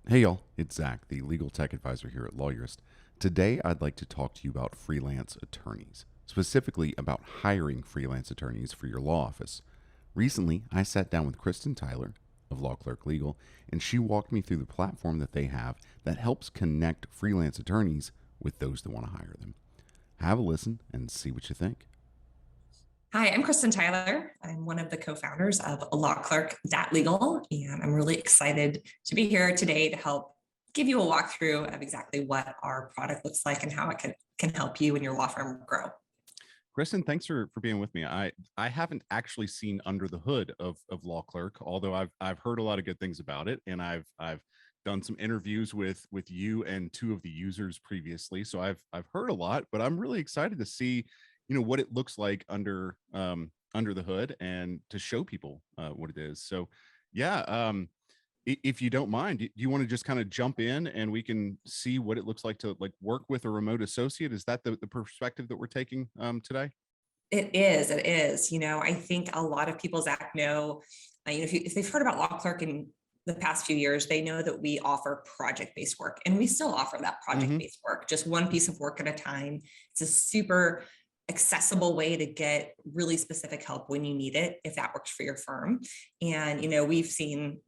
Hey y'all, it's Zack, the legal tech advisor here at Lawyerist. Today I'd like to talk to you about freelance attorneys, specifically about hiring freelance attorneys for your law office. Recently, I sat down with Kristin Tyler of Lawclerk Legal, and she walked me through the platform that they have that helps connect freelance attorneys with those that want to hire them. Have a listen and see what you think. Hi, I'm Kristin Tyler. I'm one of the co-founders of Lawclerk.legal, and I'm really excited to be here today to help give you a walkthrough of exactly what our product looks like and how it can help you and your law firm grow. Kristin, thanks for being with me. I haven't actually seen under the hood of Lawclerk, although I've heard a lot of good things about it, and I've done some interviews with you and two of the users previously, so I've heard a lot. But I'm really excited to see, what it looks like under the hood and to show people what it is. So, yeah. If you don't mind, do you want to just kind of jump in and we can see what it looks like to work with a remote associate? Is that the perspective that we're taking today? It is. It is. I think a lot of people, Zach, know, if they've heard about Lawclerk in the past few years, they know that we offer project-based work, and we still offer that project-based work, just one piece of work at a time. It's a super accessible way to get really specific help when you need it, if that works for your firm. And, we've seen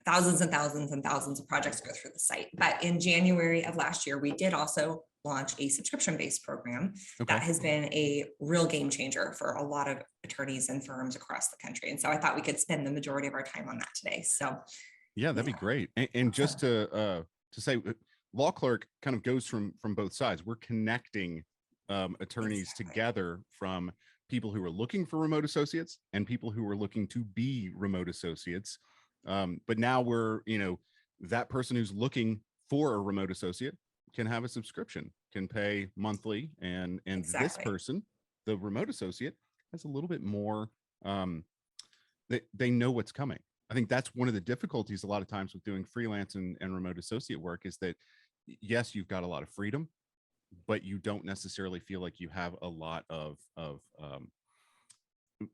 thousands and thousands and thousands of projects go through the site. But in January of last year, we did also launch a subscription-based program that has been a real game changer for a lot of attorneys and firms across the country. And so I thought we could spend the majority of our time on that today. So Yeah, that'd be great. And just to say, Law Clerk kind of goes from both sides. We're connecting attorneys together, from people who are looking for remote associates and people who are looking to be remote associates. But now we're, that person who's looking for a remote associate can have a subscription, can pay monthly, and this person, the remote associate, has a little bit more. They know what's coming. I think that's one of the difficulties a lot of times with doing freelance and remote associate work, is that yes, you've got a lot of freedom, but you don't necessarily feel like you have a lot of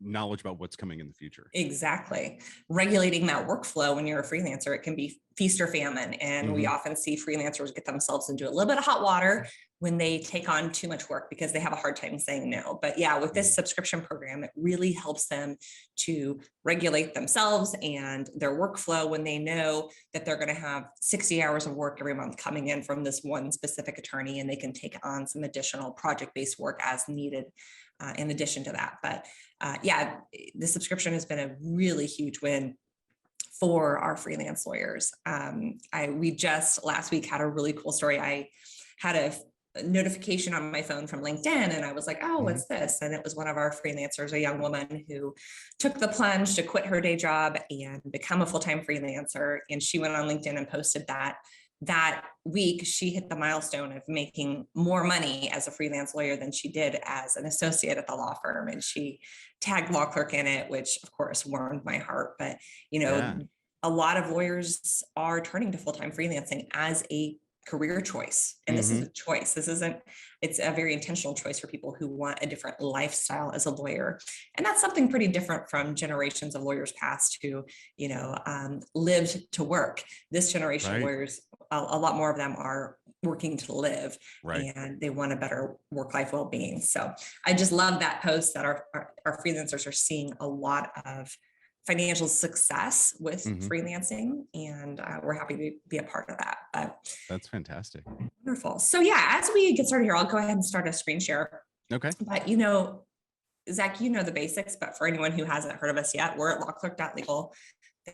knowledge about what's coming in the future. Exactly. Regulating that workflow when you're a freelancer, it can be feast or famine. And we often see freelancers get themselves into a little bit of hot water when they take on too much work because they have a hard time saying no. But yeah, with this subscription program, it really helps them to regulate themselves and their workflow when they know that they're going to have 60 hours of work every month coming in from this one specific attorney, and they can take on some additional project-based work as needed in addition to that. But yeah, the subscription has been a really huge win for our freelance lawyers. We just last week had a really cool story. I had a notification on my phone from LinkedIn, and I was like, oh, what's this? And it was one of our freelancers, a young woman who took the plunge to quit her day job and become a full-time freelancer. And she went on LinkedIn and posted that week she hit the milestone of making more money as a freelance lawyer than she did as an associate at the law firm. And she tagged Lawclerk in it, which of course warmed my heart. But, a lot of lawyers are turning to full-time freelancing as a career choice. And this is a choice. It's a very intentional choice for people who want a different lifestyle as a lawyer. And that's something pretty different from generations of lawyers past who, lived to work. This generation of lawyers, a lot more of them are working to live, and they want a better work-life well-being. So I just love that post that our freelancers are seeing a lot of financial success with freelancing, and we're happy to be a part of that. But that's fantastic. Wonderful. So yeah, as we get started here, I'll go ahead and start a screen share. Okay. But Zach, the basics, but for anyone who hasn't heard of us yet, we're at lawclerk.legal.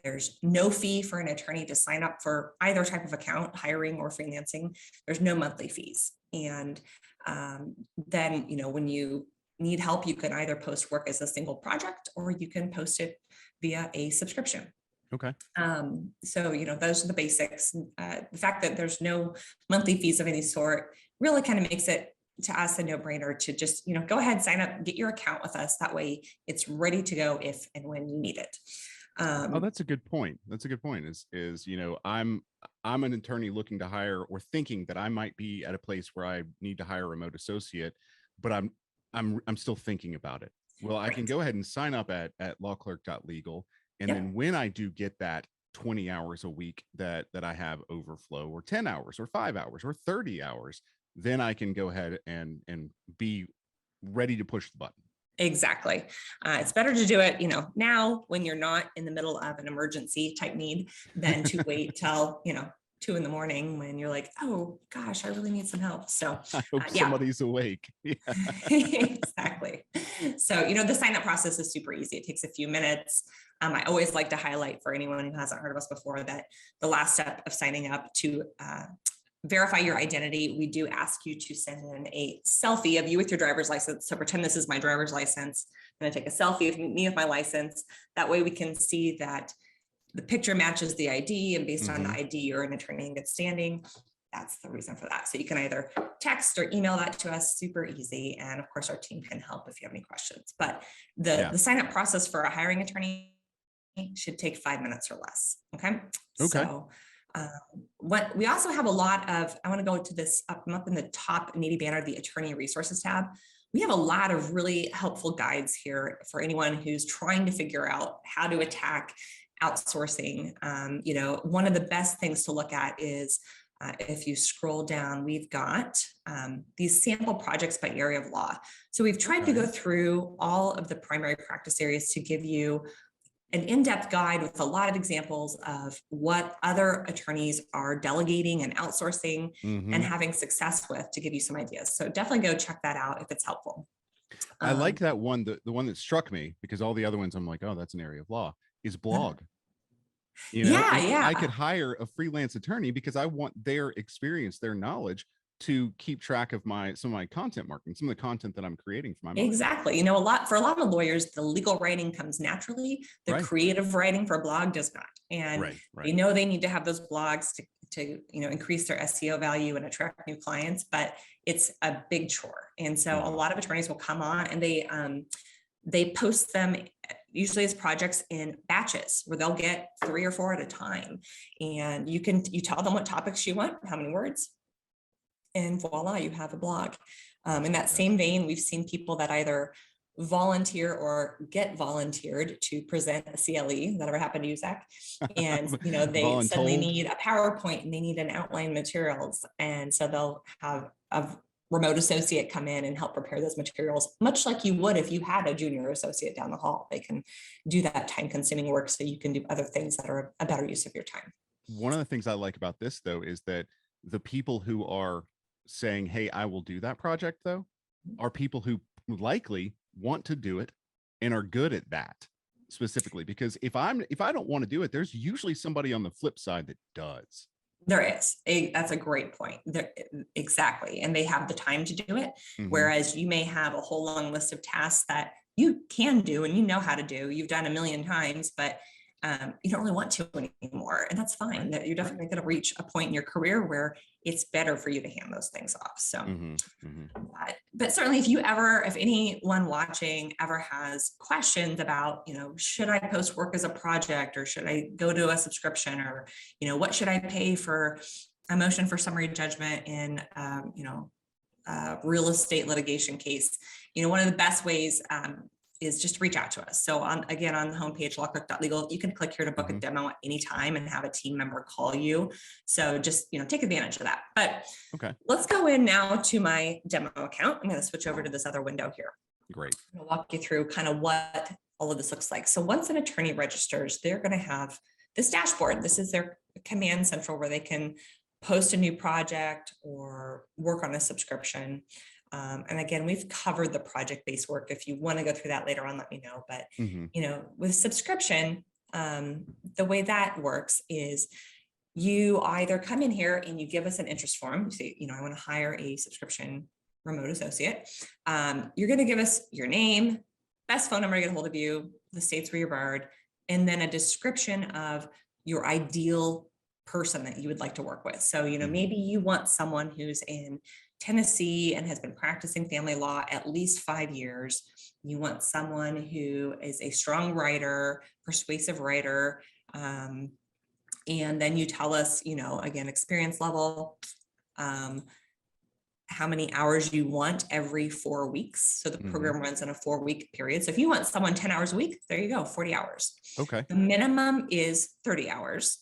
There's no fee for an attorney to sign up for either type of account, hiring or freelancing. There's no monthly fees. And then, when you need help, you can either post work as a single project or you can post it via a subscription. Okay. So, those are the basics. The fact that there's no monthly fees of any sort really kind of makes it to us a no-brainer to just, go ahead, sign up, get your account with us. That way it's ready to go if and when you need it. That's a good point. That's a good point. I'm an attorney looking to hire, or thinking that I might be at a place where I need to hire a remote associate, but I'm still thinking about it. Well, I can go ahead and sign up at lawclerk.legal. And then when I do get that 20 hours a week that I have overflow, or 10 hours or 5 hours or 30 hours, then I can go ahead and be ready to push the button. Exactly. It's better to do it, now when you're not in the middle of an emergency type need than to wait till, 2 a.m. when you're like, oh gosh, I really need some help. So I hope somebody's awake. Yeah. Exactly. So, the sign up process is super easy. It takes a few minutes. I always like to highlight for anyone who hasn't heard of us before that the last step of signing up to verify your identity, we do ask you to send in a selfie of you with your driver's license. So pretend this is my driver's license. I'm going to take a selfie of me with my license. That way we can see that the picture matches the ID, and based on the ID, you're an attorney in good standing. That's the reason for that. So you can either text or email that to us, super easy. And of course, our team can help if you have any questions. But the sign up process for a hiring attorney should take 5 minutes or less. Okay. So what we also have a lot of, I want to go to this up in the top navy banner, the attorney resources tab. We have a lot of really helpful guides here for anyone who's trying to figure out how to attack outsourcing. One of the best things to look at is if you scroll down, we've got these sample projects by area of law. So we've tried to go through all of the primary practice areas to give you an in-depth guide with a lot of examples of what other attorneys are delegating and outsourcing and having success with, to give you some ideas. So definitely go check that out if it's helpful. I like that one. The one that struck me, because all the other ones I'm like, oh, that's an area of law, is blog. I could hire a freelance attorney because I want their experience, their knowledge, to keep track of some of my content marketing, some of the content that I'm creating for my marketing. Exactly. For a lot of lawyers, the legal writing comes naturally. The creative writing for a blog does not. And they know they need to have those blogs to increase their SEO value and attract new clients, but it's a big chore. And so a lot of attorneys will come on and they post them usually as projects in batches where they'll get 3 or 4 at a time. And you tell them what topics you want, how many words, and voila, you have a blog. In that same vein, we've seen people that either volunteer or get volunteered to present a CLE. That ever happened to you, Zack? And they suddenly need a PowerPoint and they need an outline materials. And so they'll have a remote associate come in and help prepare those materials, much like you would if you had a junior associate down the hall. They can do that time-consuming work so you can do other things that are a better use of your time. One of the things I like about this, though, is that the people who are saying, hey, I will do that project, though, are people who likely want to do it and are good at that specifically. Because if I don't want to do it, there's usually somebody on the flip side that does. There is. That's a great point. Exactly. And they have the time to do it. Whereas you may have a whole long list of tasks that you can do and you know how to do, you've done a million times, but you don't really want to anymore. And that's fine. That you're definitely going to reach a point in your career where it's better for you to hand those things off. So, but certainly if anyone watching ever has questions about, should I post work as a project, or should I go to a subscription, or, what should I pay for a motion for summary judgment in, real estate litigation case, one of the best ways, is just reach out to us. So on the homepage, lawclerk.legal, you can click here to book a demo at any time and have a team member call you. So just, take advantage of that. But let's go in now to my demo account. I'm going to switch over to this other window here. Great. I'm going to walk you through kind of what all of this looks like. So once an attorney registers, they're going to have this dashboard. This is their command central where they can post a new project or work on a subscription. And again, we've covered the project-based work. If you want to go through that later on, let me know. But, with subscription, the way that works is you either come in here and you give us an interest form. You say, I want to hire a subscription remote associate. You're going to give us your name, best phone number to get a hold of you, the states where you're barred, and then a description of your ideal person that you would like to work with. So, maybe you want someone who's in Tennessee and has been practicing family law at least 5 years. You want someone who is a strong writer, persuasive writer. And then you tell us, again, experience level, how many hours you want every 4 weeks. So the program runs in a 4-week period. So if you want someone 10 hours a week, there you go, 40 hours. Okay. The minimum is 30 hours.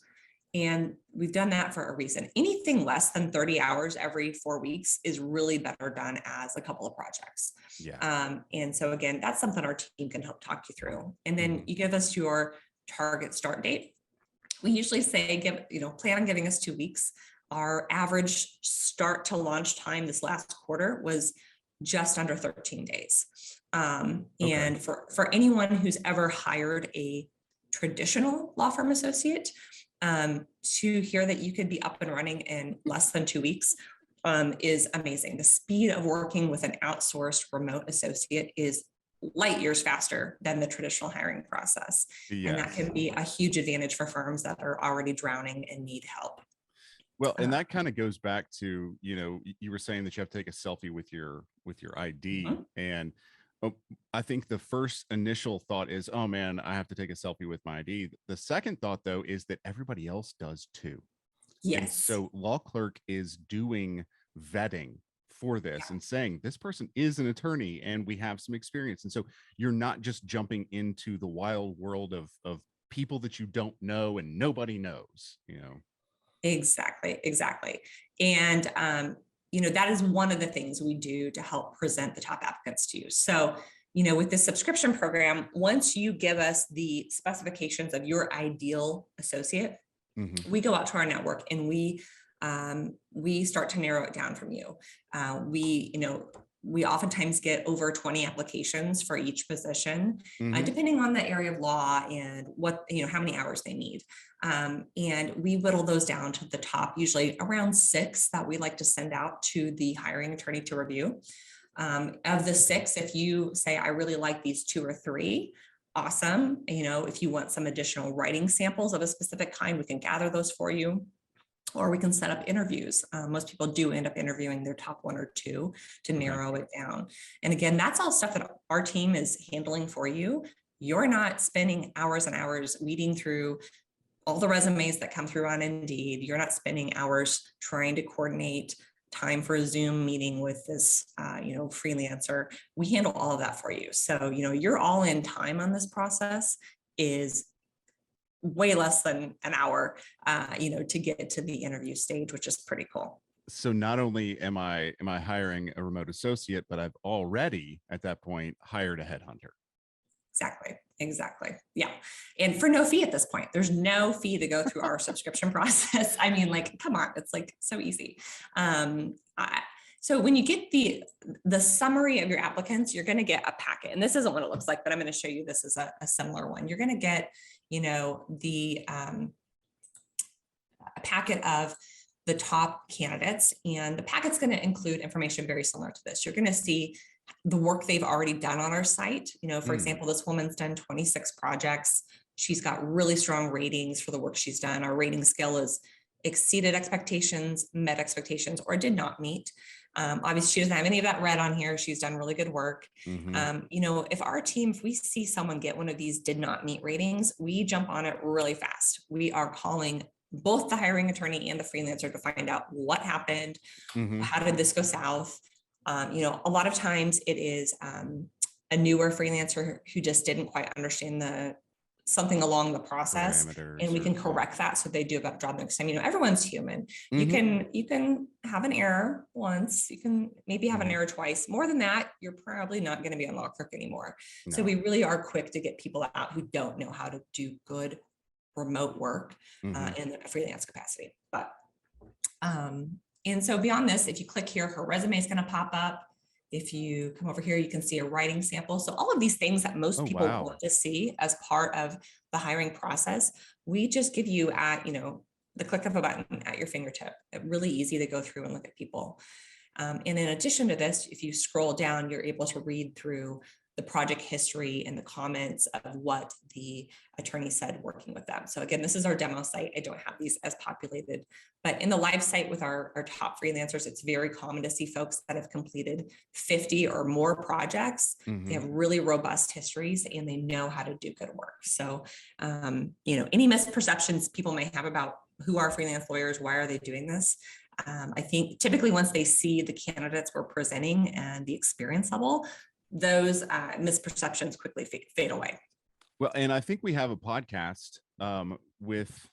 And we've done that for a reason. Anything less than 30 hours every 4 weeks is really better done as a couple of projects. Yeah. And so again, that's something our team can help talk you through. And then you give us your target start date. We usually say, plan on giving us 2 weeks. Our average start to launch time this last quarter was just under 13 days. And for anyone who's ever hired a traditional law firm associate, to hear that you could be up and running in less than 2 weeks is amazing. The speed of working with an outsourced remote associate is light years faster than the traditional hiring process. Yes. And that can be a huge advantage for firms that are already drowning and need help. Well, and that kind of goes back to, you were saying that you have to take a selfie with your ID. And I think the first initial thought is, oh man, I have to take a selfie with my ID. The second thought though, is that everybody else does too. Yes. And so Lawclerk is doing vetting for this and saying, this person is an attorney and we have some experience. And so you're not just jumping into the wild world of people that you don't know and nobody knows, Exactly. And, that is one of the things we do to help present the top applicants to you. So, with the subscription program, once you give us the specifications of your ideal associate, we go out to our network and we start to narrow it down from you. We oftentimes get over 20 applications for each position, depending on the area of law and what, how many hours they need. And we whittle those down to the top, usually around 6 that we like to send out to the hiring attorney to review. Of the 6, if you say, I really like these 2 or 3, awesome. If you want some additional writing samples of a specific kind, we can gather those for you. Or we can set up interviews. Most people do end up interviewing their top 1 or 2 to narrow it down. And again, that's all stuff that our team is handling for you. You're not spending hours and hours weeding through all the resumes that come through on Indeed. You're not spending hours trying to coordinate time for a Zoom meeting with this, freelancer. We handle all of that for you. So, your all-in time on this process is way less than an hour, to get to the interview stage, which is pretty cool. So not only am I hiring a remote associate, but I've already at that point hired a headhunter. Exactly. Yeah. And for no fee at this point, there's no fee to go through our subscription process. I mean, come on, it's so easy. So when you get the summary of your applicants, you're going to get a packet, and this isn't what it looks like, but I'm going to show you this is a similar one. You're going to get, a packet of the top candidates, and the packet's going to include information very similar to this. You're going to see the work they've already done on our site. For example, this woman's done 26 projects. She's got really strong ratings for the work she's done. Our rating scale is exceeded expectations, met expectations, or did not meet. Obviously, she doesn't have any of that red on here. She's done really good work. If we see someone get one of these did not meet ratings, we jump on it really fast. We are calling both the hiring attorney and the freelancer to find out what happened. How did this go south? A lot of times it is a newer freelancer who just didn't quite understand something along the process, and we can correct that so they do a better job next time. Everyone's human. You can have an error once, you can maybe have an error twice. More than that, you're probably not going to be on Lawclerk anymore. No. So we really are quick to get people out who don't know how to do good remote work in a freelance capacity. But and so beyond this, if you click here, her resume is going to pop up. If you come over here, you can see a writing sample. So all of these things that most people want to see as part of the hiring process, we just give you at, the click of a button at your fingertip. Really easy to go through and look at people. And in addition to this, if you scroll down, you're able to read through the project history and the comments of what the attorney said working with them. So again, this is our demo site. I don't have these as populated, but in the live site with our top freelancers, it's very common to see folks that have completed 50 or more projects. They have really robust histories and they know how to do good work. So, any misperceptions people may have about who are freelance lawyers? Why are they doing this? I think typically once they see the candidates we're presenting and the experience level, those misperceptions quickly fade away. Well, and I think we have a podcast with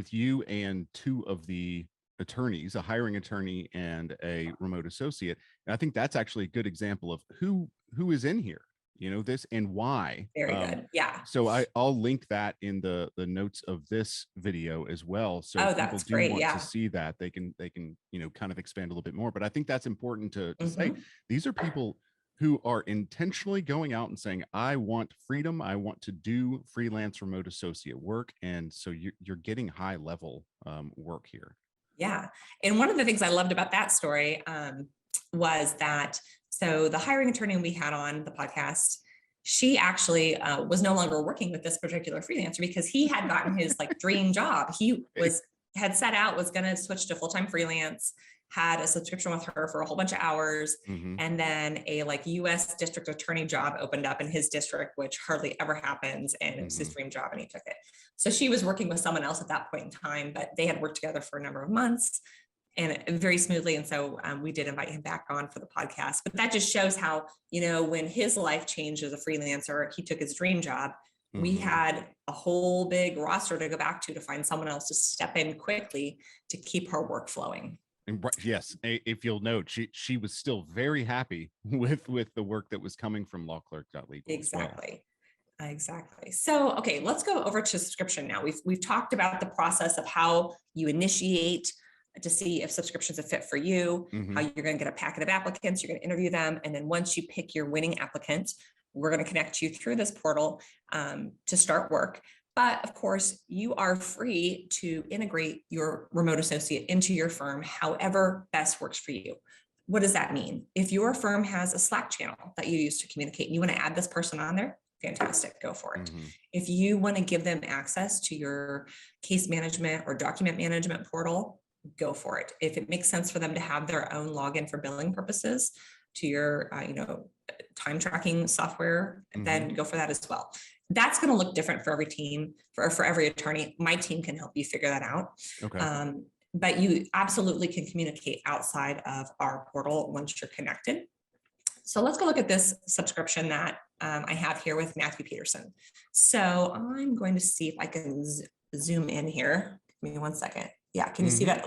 you and two of the attorneys, a hiring attorney and a remote associate. And I think that's actually a good example of who is in here, this and why. Very good. Yeah. So I'll link that in the notes of this video as well. So if people that's do great. want to see that, they can kind of expand a little bit more. But I think that's important to say these are people who are intentionally going out and saying, I want freedom. I want to do freelance remote associate work. And so you're getting high level work here. Yeah. And one of the things I loved about that story was that, so the hiring attorney we had on the podcast, she actually was no longer working with this particular freelancer because he had gotten his dream job. He had set out, was going to switch to full-time freelance, had a subscription with her for a whole bunch of hours. And then a US district attorney job opened up in his district, which hardly ever happens. And it was his dream job and he took it. So she was working with someone else at that point in time, but they had worked together for a number of months and very smoothly. And so we did invite him back on for the podcast, but that just shows how, when his life changed as a freelancer, he took his dream job. We had a whole big roster to go back to find someone else to step in quickly to keep her work flowing. And yes, if you'll note, she was still very happy with the work that was coming from Lawclerk.legal. Exactly. So, okay, let's go over to subscription now. We've talked about the process of how you initiate to see if subscription's a fit for you, how you're going to get a packet of applicants, you're going to interview them. And then once you pick your winning applicant, we're going to connect you through this portal to start work. But of course, you are free to integrate your remote associate into your firm, however best works for you. What does that mean? If your firm has a Slack channel that you use to communicate, and you want to add this person on there, fantastic, go for it. If you want to give them access to your case management or document management portal, go for it. If it makes sense for them to have their own login for billing purposes to your, time tracking software, then go for that as well. That's going to look different for every team, for every attorney. My team can help you figure that out. Okay. But you absolutely can communicate outside of our portal once you're connected. So let's go look at this subscription that I have here with Matthew Peterson. So I'm going to see if I can zoom in here. Give me 1 second. Yeah, can you see that?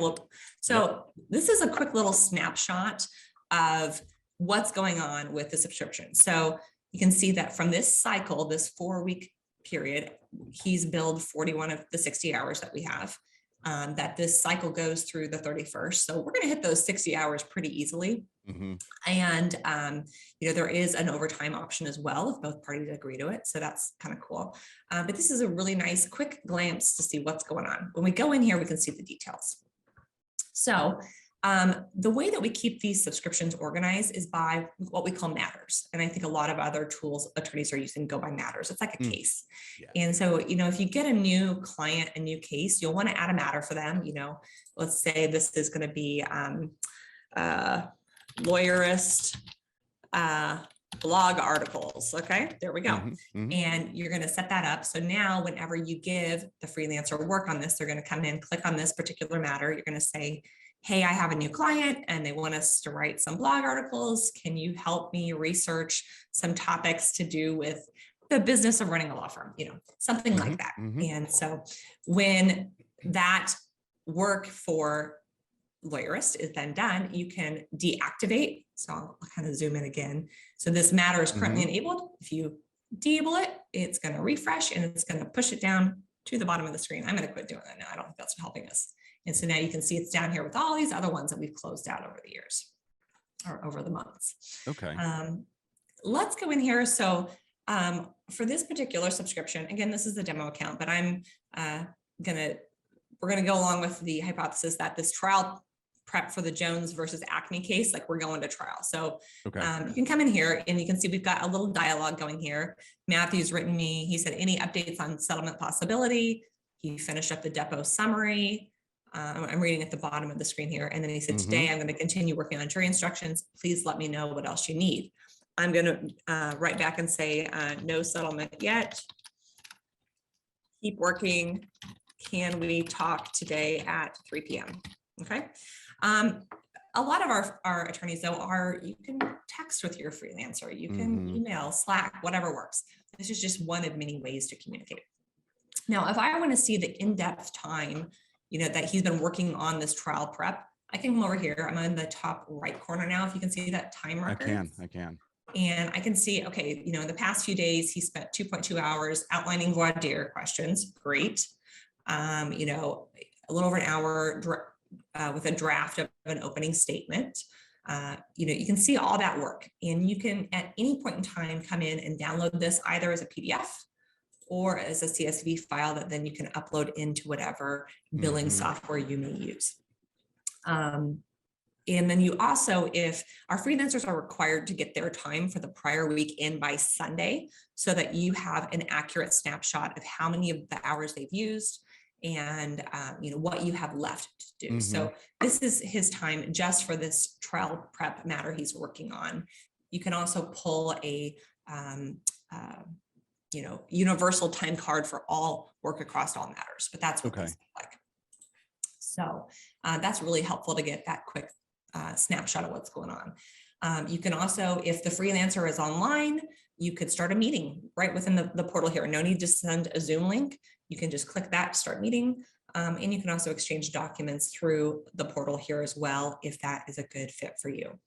So this is a quick little snapshot of what's going on with the subscription. So you can see that from this cycle, this 4-week period, he's billed 41 of the 60 hours that we have, that this cycle goes through the 31st. So we're going to hit those 60 hours pretty easily. And, there is an overtime option as well if both parties agree to it. So that's kind of cool. But this is a really nice quick glance to see what's going on. When we go in here, we can see the details. So the way that we keep these subscriptions organized is by what we call matters. And I think a lot of other tools attorneys are using go by matters. It's like a case. And so, if you get a new client, a new case, you'll want to add a matter for them. Let's say this is going to be Lawyerist blog articles. Okay, there we go. And you're going to set that up. So now whenever you give the freelancer work on this, they're going to come in, click on this particular matter. You're going to say, hey, I have a new client and they want us to write some blog articles. Can you help me research some topics to do with the business of running a law firm? Something like that. And so when that work for Lawyerist is then done, you can deactivate. So I'll kind of zoom in again. So this matter is currently enabled. If you disable it, it's going to refresh and it's going to push it down to the bottom of the screen. I'm going to quit doing that now. I don't think that's helping us. And so now you can see it's down here with all these other ones that we've closed out over the years or over the months. Okay. Let's go in here. So for this particular subscription, again, this is the demo account, but we're going to go along with the hypothesis that this trial prep for the Jones versus Acme case, we're going to trial. So you can come in here and you can see we've got a little dialogue going here. Matthew's written me, he said, any updates on settlement possibility? He finished up the depot summary. I'm reading at the bottom of the screen here. And then he said, today I'm going to continue working on jury instructions. Please let me know what else you need. I'm going to write back and say, no settlement yet. Keep working can we talk today at 3 p.m.? Okay. A lot of our attorneys though you can text with your freelancer, you can email, Slack, whatever works. This is just one of many ways to communicate. Now, if I want to see the in-depth time, that he's been working on this trial prep, I can come over here. I'm in the top right corner now. If you can see that time marker. I can. And I can see, okay, in the past few days, he spent 2.2 hours outlining voir dire questions. Great. A little over an hour with a draft of an opening statement. You can see all that work, and you can at any point in time come in and download this either as a PDF or as a CSV file that then you can upload into whatever billing software you may use. And then you also, if our freelancers are required to get their time for the prior week in by Sunday, so that you have an accurate snapshot of how many of the hours they've used and what you have left to do. So this is his time just for this trial prep matter he's working on. You can also pull a universal time card for all work across all matters, but that's what these look like. So that's really helpful to get that quick snapshot of what's going on. You can also, if the freelancer is online, you could start a meeting right within the portal here. No need to send a Zoom link. You can just click that, start meeting. And you can also exchange documents through the portal here as well, if that is a good fit for you.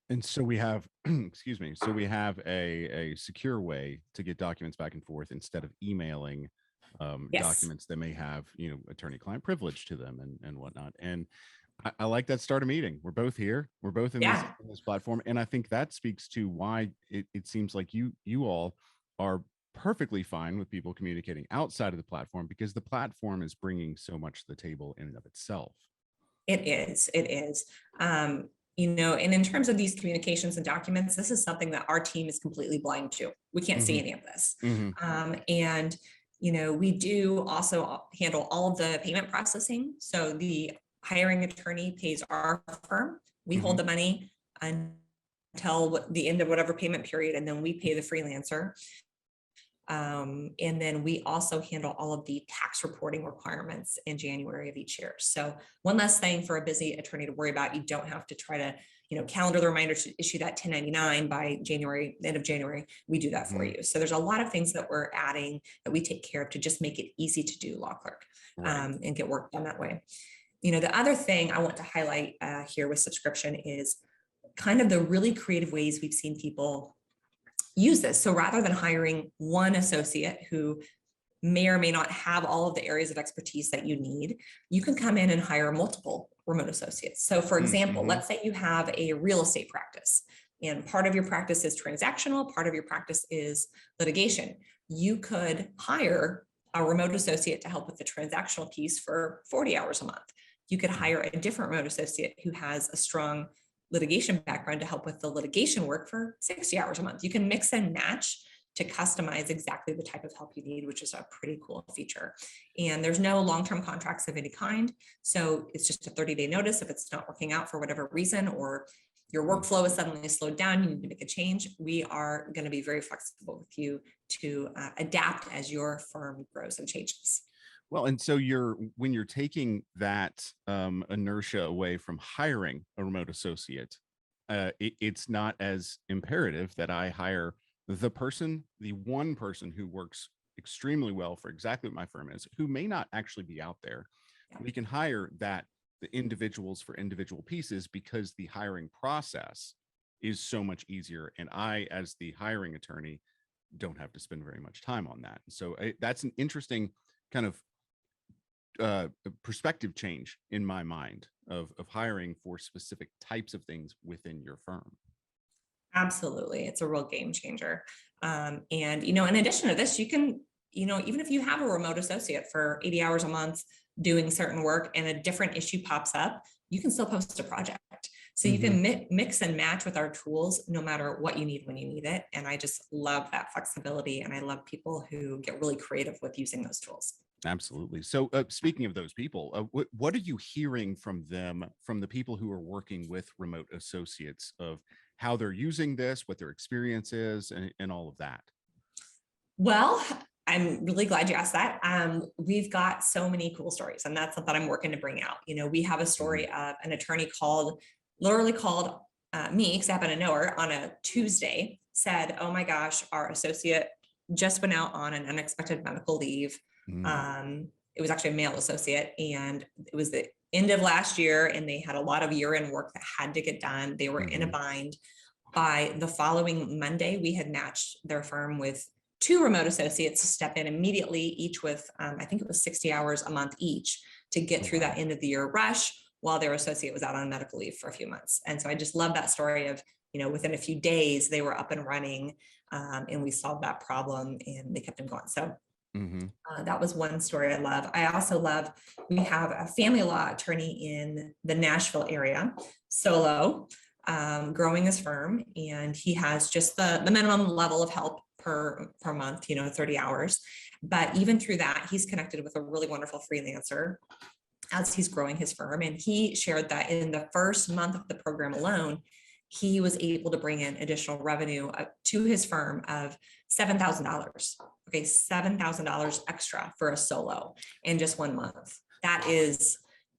And so we have, excuse me, so we have a secure way to get documents back and forth instead of emailing documents that may have, attorney-client privilege to them and whatnot. And I like that start a meeting. We're both here. We're both in this platform. And I think that speaks to why it seems like you all are perfectly fine with people communicating outside of the platform, because the platform is bringing so much to the table in and of itself. It is. And in terms of these communications and documents, this is something that our team is completely blind to. We can't see any of this. And we do also handle all of the payment processing. So the hiring attorney pays our firm. We hold the money until the end of whatever payment period, and then we pay the freelancer. And then we also handle all of the tax reporting requirements in January of each year. So one less thing for a busy attorney to worry about. You don't have to try to, calendar the reminder to issue that 1099 by January, the end of January. We do that for you. So there's a lot of things that we're adding that we take care of to just make it easy to do Lawclerk and get work done that way. The other thing I want to highlight here with subscription is kind of the really creative ways we've seen people use this. So rather than hiring one associate who may or may not have all of the areas of expertise that you need, you can come in and hire multiple remote associates. So for example, let's say you have a real estate practice and part of your practice is transactional, part of your practice is litigation. You could hire a remote associate to help with the transactional piece for 40 hours a month. You could hire a different remote associate who has a strong litigation background to help with the litigation work for 60 hours a month. You can mix and match to customize exactly the type of help you need, which is a pretty cool feature. And there's no long-term contracts of any kind. So it's just a 30-day notice if it's not working out for whatever reason, or your workflow is suddenly slowed down, you need to make a change. We are going to be very flexible with you to adapt as your firm grows and changes. Well, and so when you're taking that inertia away from hiring a remote associate, it's not as imperative that I hire the one person who works extremely well for exactly what my firm is, who may not actually be out there. We can hire the individuals for individual pieces because the hiring process is so much easier. And I, as the hiring attorney, don't have to spend very much time on that. So that's an interesting kind of perspective change in my mind of hiring for specific types of things within your firm. Absolutely. It's a real game changer. And, in addition to this, you can, even if you have a remote associate for 80 hours a month doing certain work and a different issue pops up, you can still post a project. So you can mix and match with our tools, no matter what you need when you need it. And I just love that flexibility. And I love people who get really creative with using those tools. Absolutely. So speaking of those people, what are you hearing from them, from the people who are working with remote associates, of how they're using this, what their experience is, and all of that? Well, I'm really glad you asked that. We've got so many cool stories, and that's something I'm working to bring out. We have a story of an attorney literally called me, because I happen to know her, on a Tuesday, said, "Oh my gosh, our associate just went out on an unexpected medical leave." It was actually a male associate, and it was the end of last year, and they had a lot of year-end work that had to get done. They were in a bind. By the following Monday, we had matched their firm with 2 remote associates to step in immediately, each with, I think it was 60 hours a month each, to get through that end of the year rush while their associate was out on medical leave for a few months. And so I just love that story of, within a few days, they were up and running, and we solved that problem, and they kept them going. So that was one story I love. I also love, we have a family law attorney in the Nashville area, solo, growing his firm, and he has just the minimum level of help per month, 30 hours. But even through that, he's connected with a really wonderful freelancer as he's growing his firm. And he shared that in the first month of the program alone, he was able to bring in additional revenue to his firm of $7,000. Okay, $7,000 extra for a solo in just 1 month. That is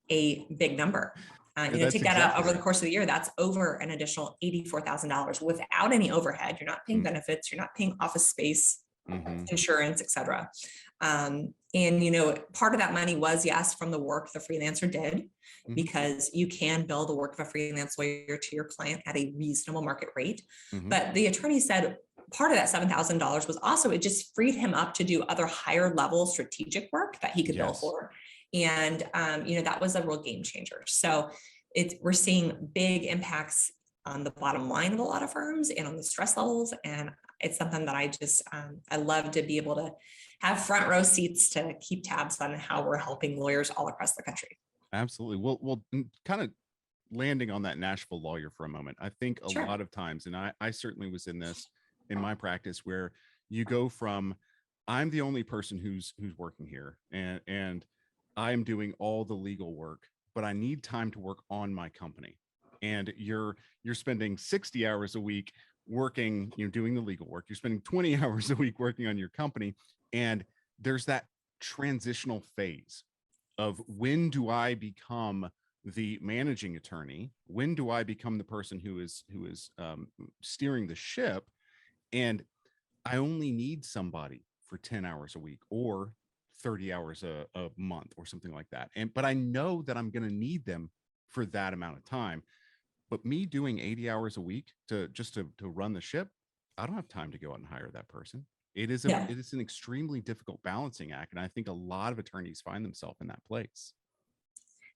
a big number. Take that out over the course of the year, that's over an additional $84,000 without any overhead. You're not paying benefits, you're not paying office space, insurance, et cetera. And, part of that money was, yes, from the work the freelancer did, because you can bill the work of a freelance lawyer to your client at a reasonable market rate. But the attorney said part of that $7,000 was also, it just freed him up to do other higher level strategic work that he could bill for. And, that was a real game changer. So we're seeing big impacts on the bottom line of a lot of firms and on the stress levels. And it's something that I just, I love to be able to have front row seats to keep tabs on how we're helping lawyers all across the country. Absolutely. Well, kind of landing on that Nashville lawyer for a moment. I think a lot of times, and I certainly was in this in my practice, where you go from, I'm the only person who's working here, and I'm doing all the legal work, but I need time to work on my company. And you're spending 60 hours a week working, doing the legal work. You're spending 20 hours a week working on your company. And there's that transitional phase of, when do I become the managing attorney? When do I become the person who is steering the ship? And I only need somebody for 10 hours a week or 30 hours a month or something like that. But I know that I'm going to need them for that amount of time. But me doing 80 hours a week to run the ship, I don't have time to go out and hire that person. It is an extremely difficult balancing act. And I think a lot of attorneys find themselves in that place.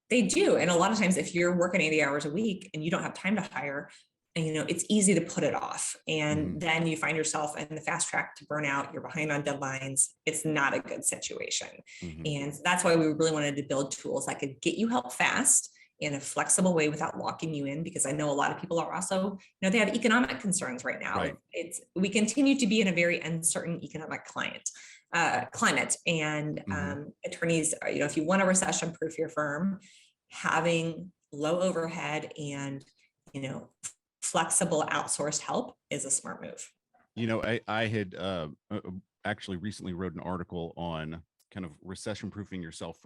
They do. And a lot of times, if you're working 80 hours a week and you don't have time to hire, and, it's easy to put it off. And then you find yourself in the fast track to burnout. You're behind on deadlines. It's not a good situation. And that's why we really wanted to build tools that could get you help fast in a flexible way without locking you in, because I know a lot of people are also, they have economic concerns right now. We continue to be in a very uncertain economic climate. And attorneys, if you want to recession-proof your firm, having low overhead and, flexible outsourced help is a smart move. I had actually recently wrote an article on kind of recession-proofing yourself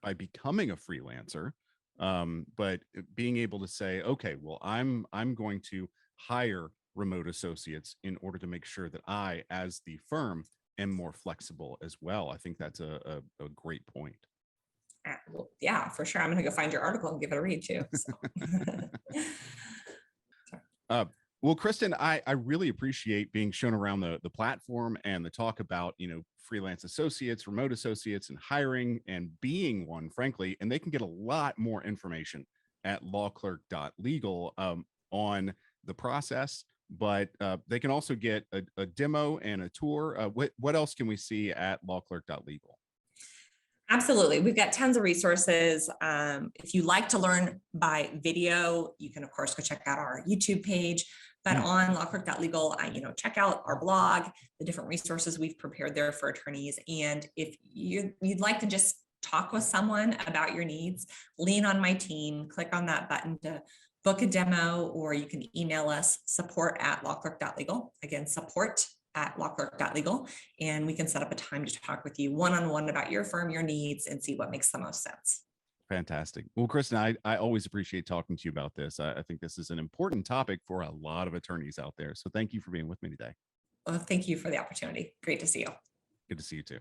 by becoming a freelancer. But being able to say, okay, well, I'm going to hire remote associates in order to make sure that I, as the firm, am more flexible as well. I think that's a great point. Well, yeah, for sure. I'm going to go find your article and give it a read too. So. Well, Kristin, I really appreciate being shown around the platform and the talk about, freelance associates, remote associates, and hiring and being one, frankly. And they can get a lot more information at lawclerk.legal on the process, but they can also get a demo and a tour. What else can we see at lawclerk.legal? Absolutely. We've got tons of resources. If you like to learn by video, you can, of course, go check out our YouTube page. But on lawclerk.legal, check out our blog, the different resources we've prepared there for attorneys. And if you'd like to just talk with someone about your needs, lean on my team, click on that button to book a demo, or you can email us support@lawclerk.legal. Again, support at lawclerk.legal, and we can set up a time to talk with you one-on-one about your firm, your needs, and see what makes the most sense. Fantastic. Well, Kristin, I always appreciate talking to you about this. I think this is an important topic for a lot of attorneys out there. So thank you for being with me today. Well, thank you for the opportunity. Great to see you. Good to see you too.